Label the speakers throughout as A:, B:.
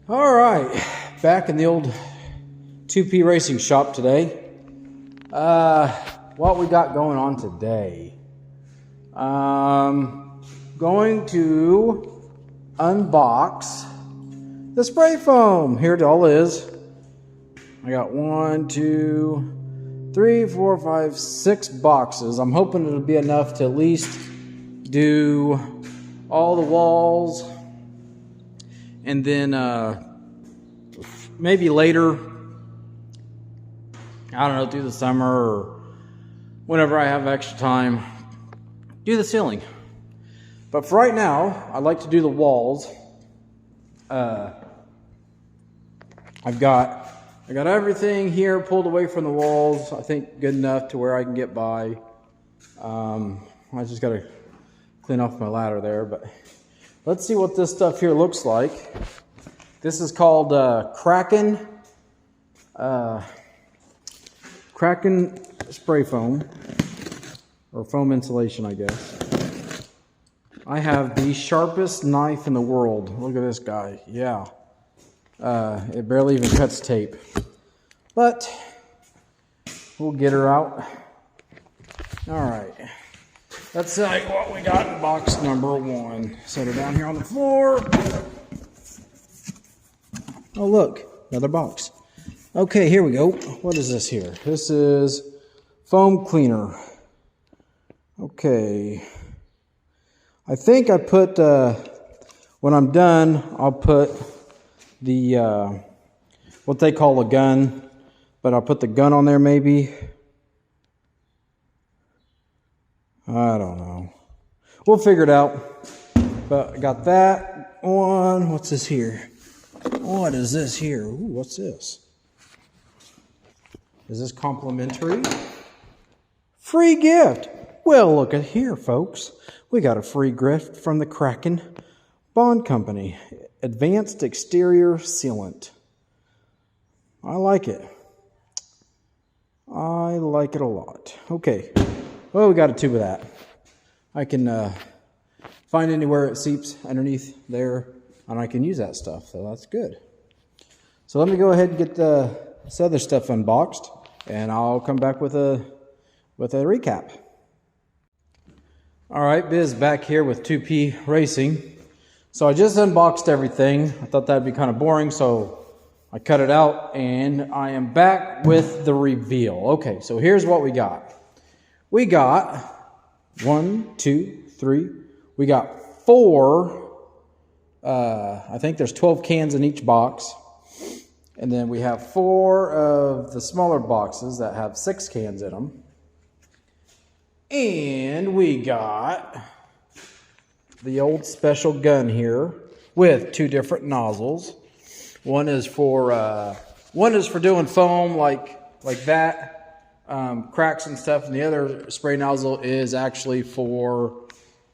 A: All right, back in the old 2P Racing shop today. What we got going on today? Going to unbox the spray foam. Here it all is. I got 1, 2, 3, 4, 5, 6 boxes. I'm hoping it'll be enough to at least do all the walls, and then maybe later, I don't know, through the summer or whenever I have extra time, do the ceiling. But for right now, I'd like to do the walls. I've got everything here pulled away from the walls. I think good enough to where I can get by. I just got to clean off my ladder there, but let's see what this stuff here looks like. This is called Kraken spray foam, or foam insulation, I guess. I have the sharpest knife in the world. Look at this guy. Yeah. It barely even cuts tape. But we'll get her out. All right. Let's see what we got in box number 1. Set her down here on the floor. Oh, look, another box. Okay, here we go. What is this here? This is foam cleaner. Okay. I think I put, when I'm done, I'll put the, what they call a gun, but I'll put the gun on there maybe. I don't know. We'll figure it out. But I got that one. What's this here? What is this here? Ooh, what's this? Is this complimentary? Free gift. Well, look at here, folks. We got a free gift from the Kraken Bond Company. Advanced Exterior Sealant. I like it. I like it a lot. Okay. Well, we got a tube of that. I can find anywhere it seeps underneath there, and I can use that stuff, so that's good. So let me go ahead and get this other stuff unboxed, and I'll come back with a recap. All right, Biz back here with 2P Racing. So I just unboxed everything. I thought that'd be kind of boring, so I cut it out, and I am back with the reveal. Okay, so here's what we got. We got 1, 2, 3. We got 4. I think there's 12 cans in each box. And then we have 4 of the smaller boxes that have 6 cans in them. And we got the old special gun here with 2 different nozzles. One is for doing foam like that. Cracks and stuff, and the other spray nozzle is actually for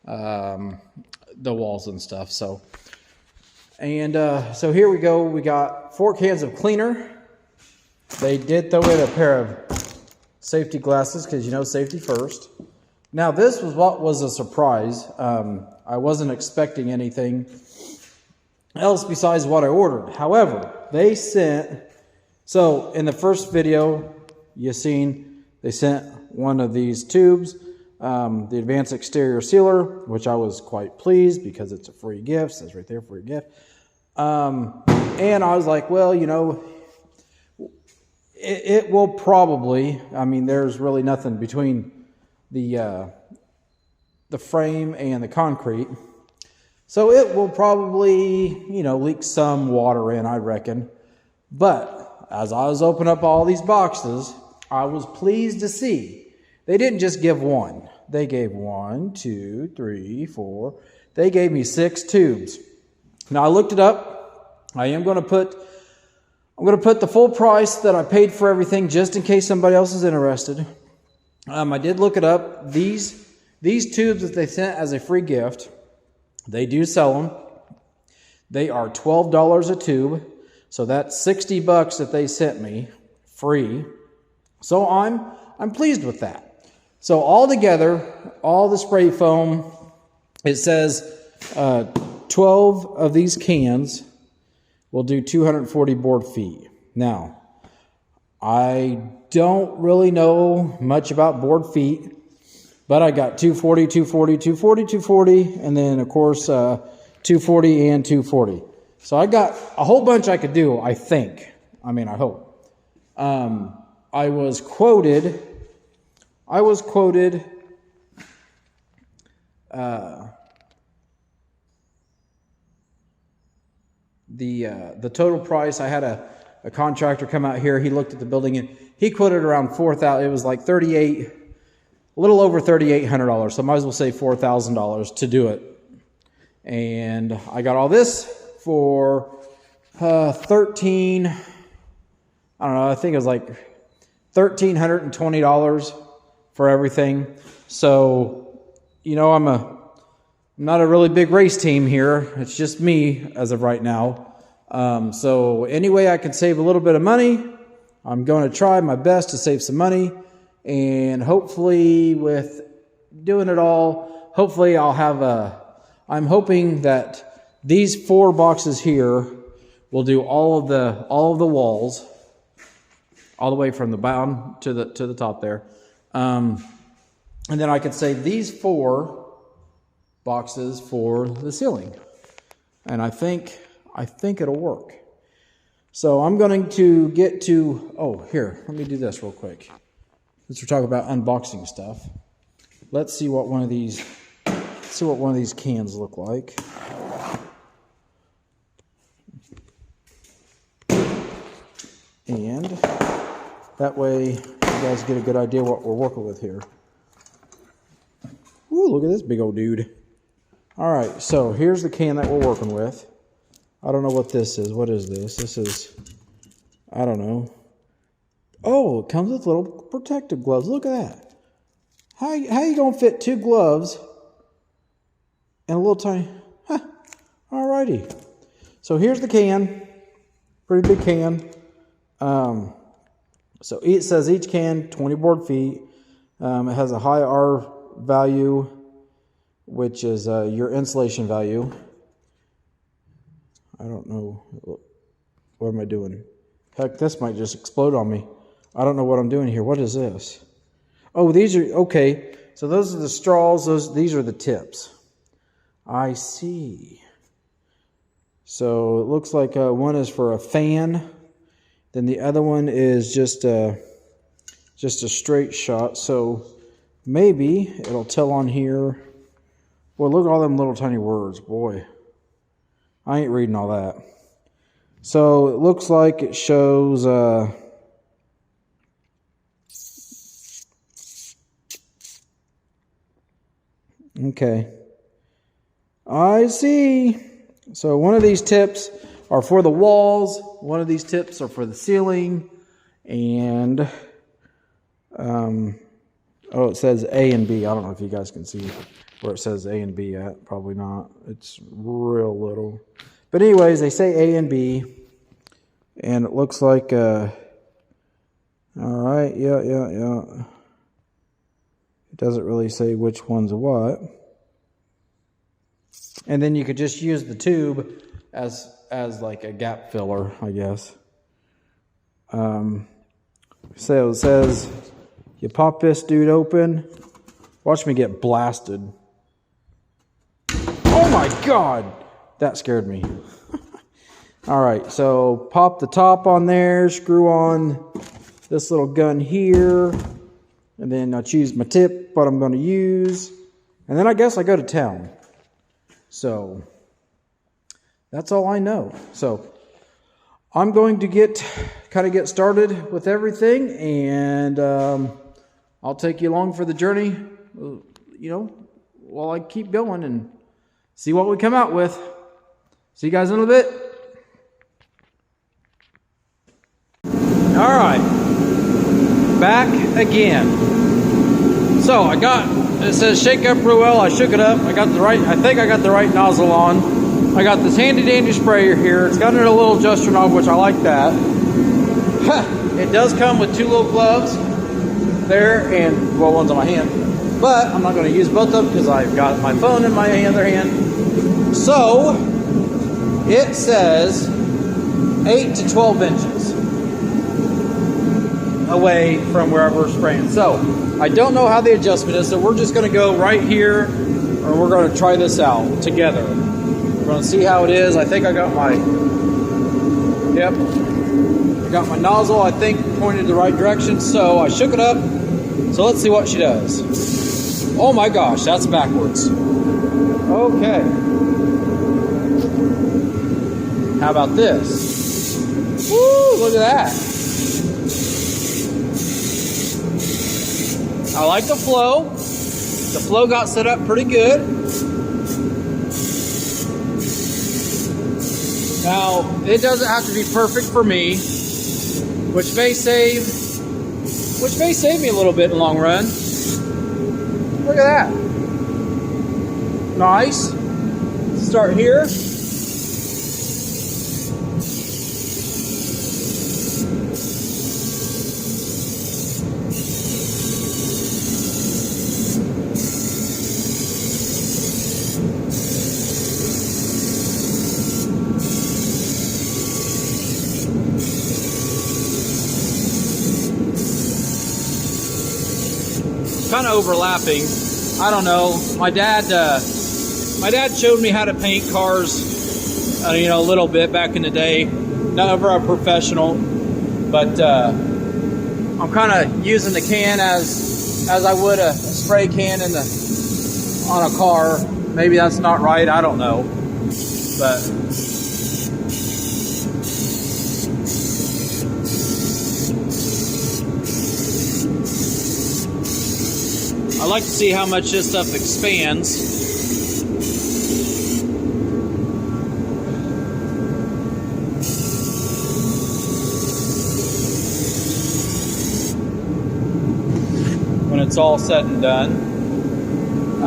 A: the walls and stuff. So here we go. We got 4 cans of cleaner. They did throw in a pair of safety glasses because, you know, safety first. Now this was what was a surprise. I wasn't expecting anything else besides what I ordered. However, they sent, so in the first video you seen, they sent one of these tubes, the Advanced Exterior Sealer, which I was quite pleased because it's a free gift. It says right there, free gift. And I was like, well, you know, it will probably, I mean, there's really nothing between the frame and the concrete. So it will probably, you know, leak some water in, I reckon. But as I was opening up all these boxes, I was pleased to see they didn't just give 1. They gave 1, 2, 3, 4. They gave me 6 tubes. Now I looked it up. I'm going to put the full price that I paid for everything just in case somebody else is interested. I did look it up. These tubes that they sent as a free gift, they do sell them. They are $12 a tube. So that's $60 that they sent me free. So I'm pleased with that. So all together, all the spray foam, it says 12 of these cans will do 240 board feet. Now, I don't really know much about board feet, but I got 240, 240, 240, 240, and then, of course, 240 and 240. So I got a whole bunch I could do, I think. I mean, I hope. I was quoted the total price. I had a contractor come out here. He looked at the building and he quoted around $4,000. It was like a little over $3,800. So I might as well say $4,000 to do it. And I got all this for I don't know, I think it was like $1,320 for everything. So, you know, I'm not a really big race team here. It's just me as of right now. So any way I can save a little bit of money, I'm going to try my best to save some money. And hopefully with doing it all, hopefully I'm hoping that these 4 boxes here will do all of the walls, all the way from the bottom to the top there. And then I could save these 4 boxes for the ceiling. And I think it'll work. So I'm going to get to, here, let me do this real quick. Since we're talking about unboxing stuff, let's see what one of these cans look like. And that way you guys get a good idea what we're working with here. Ooh, look at this big old dude. All right, so here's the can that we're working with. I don't know what this is. What is this? This is, I don't know. Oh, it comes with little protective gloves. Look at that. How you gonna fit 2 gloves and a little tiny, all righty. So here's the can, pretty big can. So it says each can 20 board feet. It has a high R value, which is your insulation value. I don't know. What am I doing? Heck, this might just explode on me. I don't know what I'm doing here. What is this? Oh, these are, okay. So those are the straws. These are the tips. I see. So it looks like one is for a fan. Then the other one is just a straight shot. So maybe it'll tell on here. Boy, look at all them little tiny words. Boy, I ain't reading all that. So it looks like it shows okay. I see. So one of these tips are for the walls, one of these tips are for the ceiling, and it says A and B. I don't know if you guys can see where it says A and B at. Probably not. It's real little. But anyways, they say A and B, and it looks like, all right, yeah. It doesn't really say which one's what. And then you could just use the tube as like a gap filler, I guess. So it says, you pop this dude open. Watch me get blasted. Oh my God! That scared me. All right, so pop the top on there, screw on this little gun here, and then I choose my tip, what I'm going to use, and then I guess I go to town. So that's all I know. So I'm going to get started with everything, and I'll take you along for the journey, while I keep going and see what we come out with. See you guys in a little bit. All right, back again. So it says shake up real well. I shook it up. I think I got the right nozzle on. I got this handy dandy sprayer here. It's got a little adjuster knob, which I like that. It does come with 2 little gloves there, and one's on my hand. But I'm not going to use both of them because I've got my phone in my other hand. So it says 8 to 12 inches away from wherever we're spraying. So I don't know how the adjustment is, so we're just going to go right here, or we're going to try this out together. We're going to see how it is. I think I got my, yep, I got my nozzle, I think, pointed the right direction, so I shook it up. So let's see what she does. Oh my gosh, that's backwards. Okay. How about this? Woo, look at that. I like the flow. The flow got set up pretty good. Now, it doesn't have to be perfect for me, which may save me a little bit in the long run. Look at that. Nice. Start here. Kind of overlapping. I don't know. My dad showed me how to paint cars, a little bit back in the day. Never a professional, but I'm kind of using the can as I would a spray can on a car. Maybe that's not right. I don't know, but. I like to see how much this stuff expands. When it's all said and done.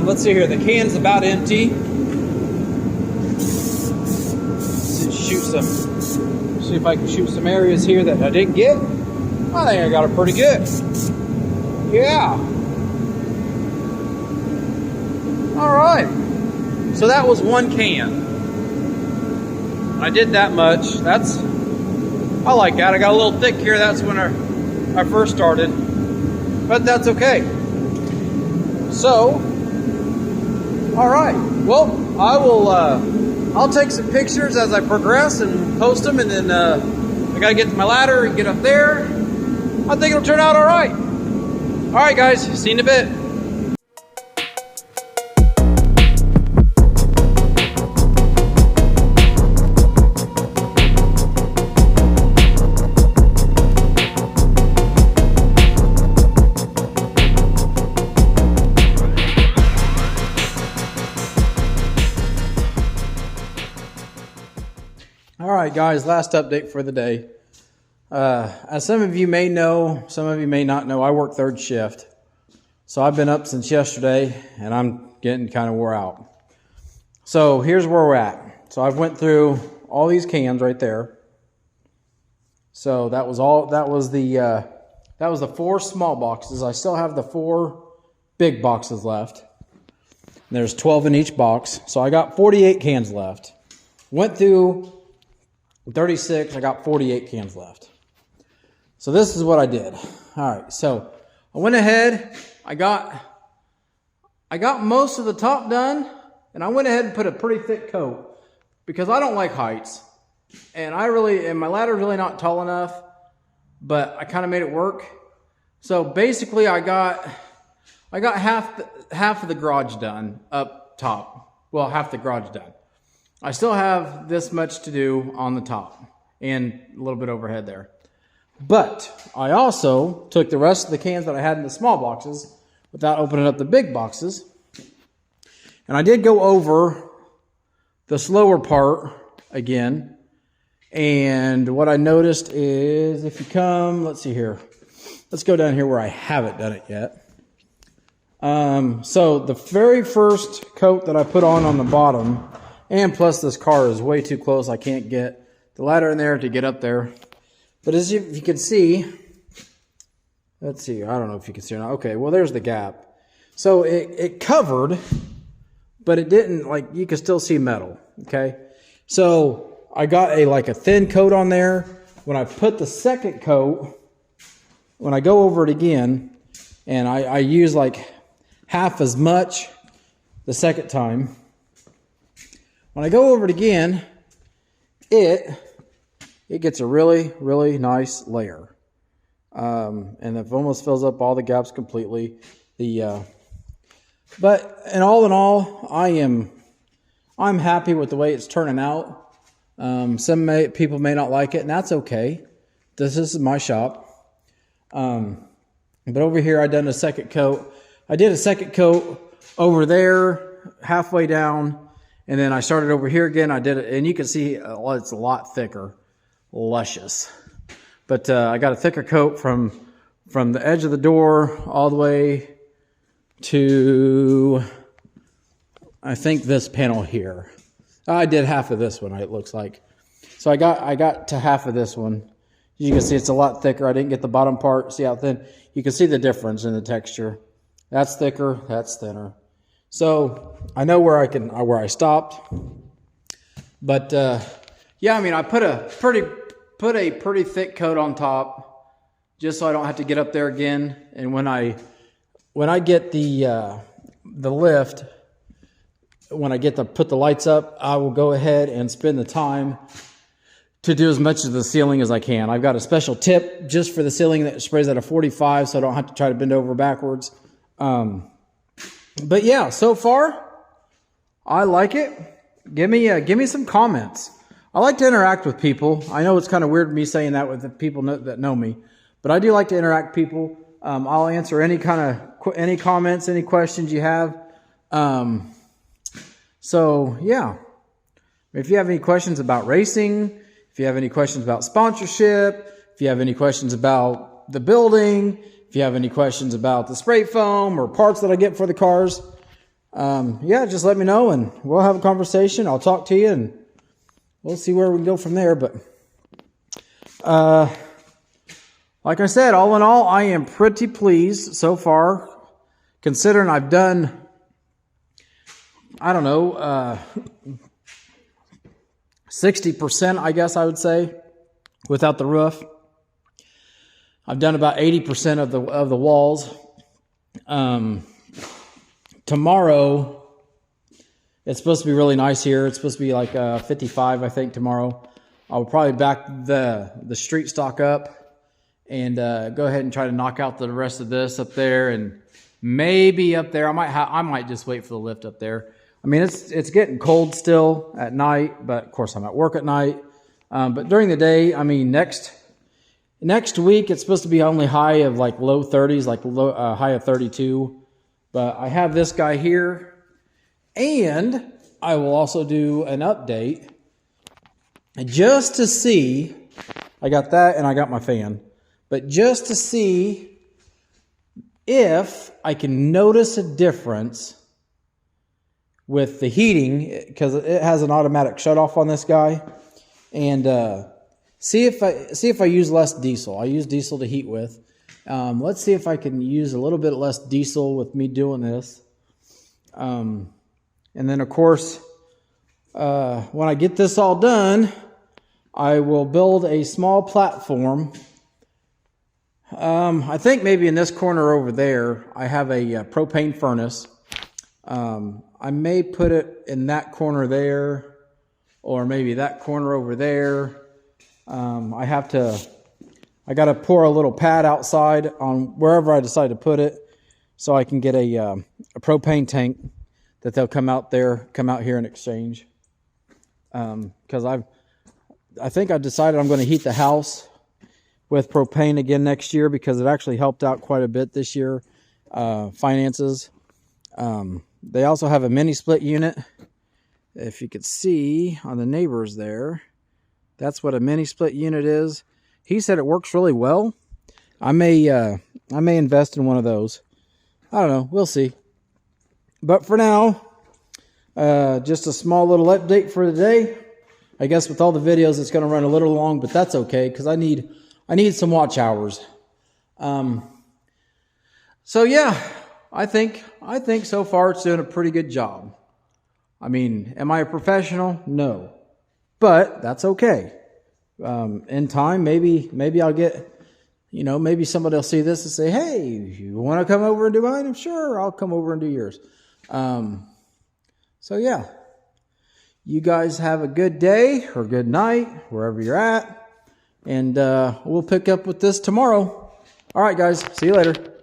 A: Let's see here, the can's about empty. See if I can shoot some areas here that I didn't get. I think I got it pretty good. Yeah. All right, so that was one can. I did that much. I like that. I got a little thick here. That's when I first started, but that's okay. So, all right. Well, I'll take some pictures as I progress and post them, and then I gotta get to my ladder and get up there. I think it'll turn out all right. All right, guys. See you in a bit. All right, guys, last update for the day. As some of you may know, some of you may not know, I work third shift. So I've been up since yesterday, and I'm getting kind of wore out. So here's where we're at. So I've went through all these cans right there. So that was the 4 small boxes. I still have the 4 big boxes left. And there's 12 in each box. So I got 48 cans left. Went through 36, I got 48 cans left. So this is what I did. All right, so I went ahead, I got most of the top done, and I went ahead and put a pretty thick coat because I don't like heights. And my ladder's really not tall enough, but I kind of made it work. So basically I got half of the garage done up top. Well, half the garage done. I still have this much to do on the top and a little bit overhead there. But I also took the rest of the cans that I had in the small boxes without opening up the big boxes. And I did go over the slower part again. And what I noticed is if you come, let's see here. Let's go down here where I haven't done it yet. So the very first coat that I put on the bottom, and plus this car is way too close. I can't get the ladder in there to get up there. But as you can see, let's see, I don't know if you can see or not. Okay, well, there's the gap. So it covered, but it didn't, like, you can still see metal, okay? So I got like a thin coat on there. When I put the second coat, when I go over it again, and I use like half as much the second time. When I go over it again, it gets a really, really nice layer. And it almost fills up all the gaps completely. But all in all, I'm happy with the way it's turning out. Some people may not like it, and that's okay. This is my shop. But over here, I done a second coat. I did a second coat over there, halfway down, and then I started over here again. I did it, and you can see it's a lot thicker, luscious. But I got a thicker coat from the edge of the door all the way to, I think, this panel here. I did half of this one, it looks like. So I got to half of this one. You can see it's a lot thicker. I didn't get the bottom part. See how thin? You can see the difference in the texture. That's thicker. That's thinner. So I know where I stopped. But yeah, I mean, I put a pretty thick coat on top, just so I don't have to get up there again. And when I get the lift, when I get to put the lights up, I will go ahead and spend the time to do as much of the ceiling as I can. I've got a special tip just for the ceiling that sprays at a 45, so I don't have to try to bend over backwards. But yeah, so far, I like it. Give me some comments. I like to interact with people. I know it's kind of weird me saying that with the people that know me, but I do like to interact with people. I'll answer any comments, any questions you have. So yeah, if you have any questions about racing, if you have any questions about sponsorship, if you have any questions about the building, if you have any questions about the spray foam or parts that I get for the cars, yeah, just let me know and we'll have a conversation. I'll talk to you and we'll see where we can go from there. But like I said, all in all, I am pretty pleased so far, considering I've done, I don't know, 60%, I guess I would say, without the roof. I've done about 80% of the walls. Tomorrow, it's supposed to be really nice here. It's supposed to be like 55, I think, tomorrow. I'll probably back the street stock up and go ahead and try to knock out the rest of this up there, and maybe up there. I might just wait for the lift up there. I mean, it's getting cold still at night, but of course I'm at work at night. But during the day, I mean, next week it's supposed to be only high of like low 30s, like high of 32. But I have this guy here, and I will also do an update just to see. I got that, and I got my fan, but just to see if I can notice a difference with the heating, because it has an automatic shut off on this guy, and see if I use less diesel. I use diesel to heat with. Let's see if I can use a little bit less diesel with me doing this. And then of course, when I get this all done, I will build a small platform. I think maybe in this corner over there, I have a propane furnace. I may put it in that corner there, or maybe that corner over there. I got to pour a little pad outside on wherever I decide to put it, so I can get a propane tank that they'll come out here and exchange. Because I think I decided I'm going to heat the house with propane again next year, because it actually helped out quite a bit this year. Finances. They also have a mini split unit. If you could see on the neighbors there, that's what a mini split unit is. He said it works really well. I may invest in one of those. I don't know. We'll see. But for now, just a small little update for today. I guess with all the videos, it's going to run a little long, but that's okay, because I need some watch hours. So yeah, I think so far it's doing a pretty good job. I mean, am I a professional? No. but that's okay. In time, maybe I'll get, maybe somebody will see this and say, hey, you want to come over and do mine? I'm sure I'll come over and do yours. So yeah, you guys have a good day or good night, wherever you're at. And we'll pick up with this tomorrow. All right, guys. See you later.